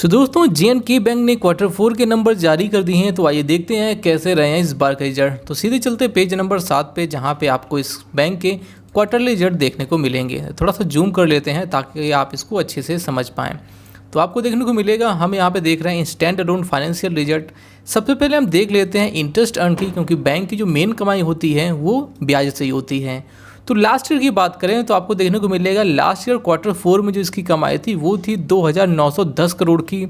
तो दोस्तों J&K bank ने Q4 के नंबर जारी कर दिए हैं। तो आइए देखते हैं कैसे रहे हैं इस बार का रिजल्ट। तो सीधे चलते पेज नंबर 7 पे, जहां पे आपको इस बैंक के क्वार्टरली रिजल्ट देखने को मिलेंगे। थोड़ा सा जूम कर लेते हैं ताकि आप इसको अच्छे से समझ पाएँ। तो आपको देखने को मिलेगा, हम यहाँ पे देख रहे हैं स्टैंड अलोन फाइनेंशियल रिजल्ट। सबसे पहले हम देख लेते हैं इंटरेस्ट अर्न की, क्योंकि बैंक की जो मेन कमाई होती है वो ब्याज से ही होती है। तो लास्ट ईयर की बात करें तो आपको देखने को मिलेगा लास्ट ईयर Q4 में जो इसकी कमाई थी वो थी 2,910 करोड़ की।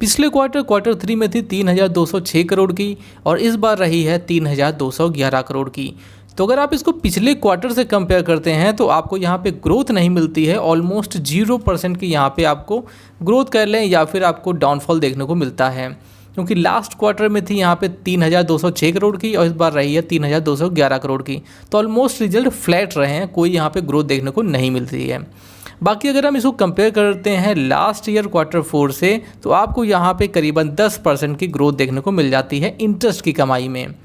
पिछले Q3 में थी 3,206 करोड़ की, और इस बार रही है 3,211 करोड़ की। तो अगर आप इसको पिछले क्वार्टर से कंपेयर करते हैं तो आपको यहाँ पे ग्रोथ नहीं मिलती है, ऑलमोस्ट 0% की यहाँ पे आपको ग्रोथ कर लें या फिर आपको डाउनफॉल देखने को मिलता है। क्योंकि लास्ट क्वार्टर में थी यहाँ पे 3,206 करोड़ की, और इस बार रही है 3,211 करोड़ की। तो ऑलमोस्ट रिजल्ट फ्लैट रहे हैं, कोई यहाँ पे ग्रोथ देखने को नहीं मिलती है। बाकी अगर हम इसको कंपेयर करते हैं लास्ट ईयर Q4 से, तो आपको यहाँ पे करीबन 10% की ग्रोथ देखने को मिल जाती है इंटरेस्ट की कमाई में।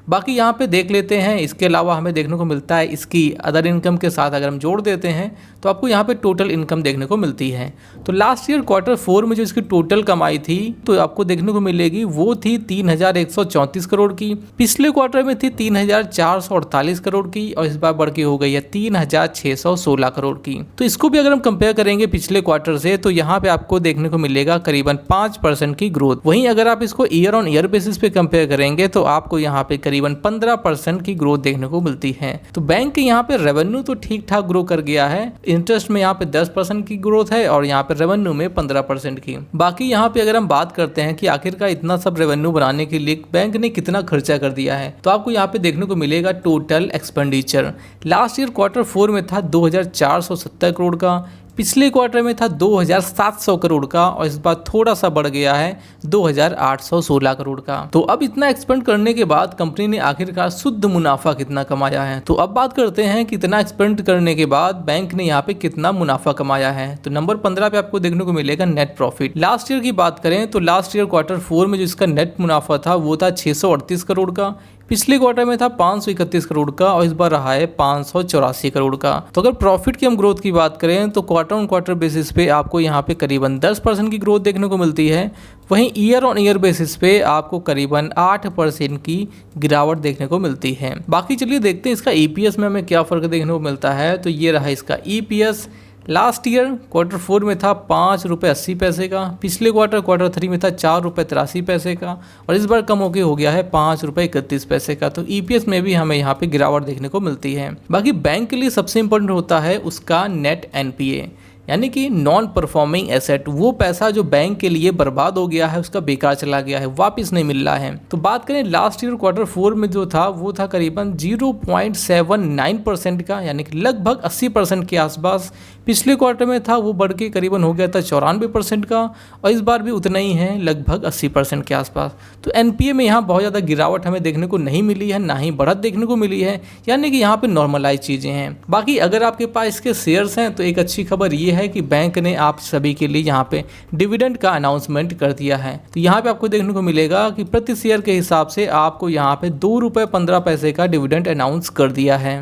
बाकी यहाँ पे देख लेते हैं, इसके अलावा हमें देखने को मिलता है इसकी अदर इनकम के साथ अगर हम जोड़ देते हैं तो आपको यहाँ पे टोटल इनकम देखने को मिलती है। तो लास्ट ईयर Q4 में जो इसकी टोटल कमाई थी तो आपको देखने को मिलेगी वो थी 3,134 करोड़ की। पिछले क्वार्टर में थी 3,448 करोड़ की, और इस बार बढ़ के हो गई है 3,616 करोड़ की। तो इसको भी अगर हम कंपेयर करेंगे पिछले क्वार्टर से तो यहाँ पे आपको देखने को मिलेगा करीबन 5% की ग्रोथ। वहीं अगर आप इसको ईयर ऑन ईयर बेसिस पे कंपेयर करेंगे तो आपको यहाँ पे करीबन 15% की ग्रोथ देखने को मिलती है। तो बैंक के यहाँ पे रेवेन्यू तो ठीक ठाक ग्रो कर गया है। इंटरेस्ट में यहाँ पे 10% की ग्रोथ है, और यहाँ पे रेवेन्यू में 15% की। बाकी यहाँ पे अगर हम बात करते हैं कि आखिरकार इतना सब रेवेन्यू बनाने के लिए बैंक ने कितना खर्चा कर दिया है, तो आपको यहाँ पे देखने को मिलेगा total expenditure. Last year Q4 में था 2,470 करोड़ का, पिछले क्वार्टर में था 2,700 करोड़ का, और इस बार थोड़ा सा बढ़ गया है 2,816 करोड़ का। तो अब इतना एक्सपेंड करने के बाद कंपनी ने आखिरकार शुद्ध मुनाफा कितना कमाया है। तो अब बात करते हैं कि इतना एक्सपेंड करने के बाद बैंक ने यहाँ पे कितना मुनाफा कमाया है। तो नंबर 15 पे आपको देखने को मिलेगा नेट प्रॉफिट। लास्ट ईयर की बात करें तो लास्ट ईयर Q4 में जो इसका नेट मुनाफा था वो था 638 करोड़ का, पिछले क्वार्टर में था 531 करोड़ का, और इस बार रहा है 584 करोड़ का। तो अगर प्रॉफिट की हम ग्रोथ की बात करें तो क्वार्टर ऑन क्वार्टर बेसिस पे आपको यहाँ पे करीबन 10% की ग्रोथ देखने को मिलती है। वहीं ईयर ऑन ईयर बेसिस पे आपको करीबन 8% की गिरावट देखने को मिलती है। बाकी चलिए देखते हैं इसका EPS में हमें क्या फ़र्क देखने को मिलता है। तो ये रहा इसका EPS। लास्ट ईयर Q4 में था 5 रुपये 80 पैसे का, पिछले Q3 में था 4 रुपये 83 पैसे का, और इस बार कम होके हो गया है 5 रुपये 31 पैसे का। तो EPS में भी हमें यहाँ पे गिरावट देखने को मिलती है। बाकी बैंक के लिए सबसे इम्पोर्टेंट होता है उसका नेट NPA, यानी कि नॉन परफॉर्मिंग एसेट। वो पैसा जो बैंक के लिए बर्बाद हो गया है, उसका बेकार चला गया है, वापस नहीं मिल रहा है। तो बात करें लास्ट ईयर Q4 में जो था वो था करीबन 0.79% का, यानी कि लगभग 80% के आसपास। पिछले क्वार्टर में था वो बढ़ के करीबन हो गया था 94% का, और इस बार भी उतना ही है, लगभग 80% के आसपास। तो NPA में यहाँ बहुत ज़्यादा गिरावट हमें देखने को नहीं मिली है, ना ही बढ़त देखने को मिली है, यानी कि यहाँ पे नॉर्मलाइज चीज़ें हैं। बाकी अगर आपके पास इसके शेयर्स हैं तो एक अच्छी खबर ये है कि बैंक ने आप सभी के लिए यहाँ पे डिविडेंड का अनाउंसमेंट कर दिया है। तो यहाँ पे आपको देखने को मिलेगा कि प्रति शेयर के हिसाब से आपको यहाँ पे 2 रुपये 15 पैसे का डिविडेंड अनाउंस कर दिया है।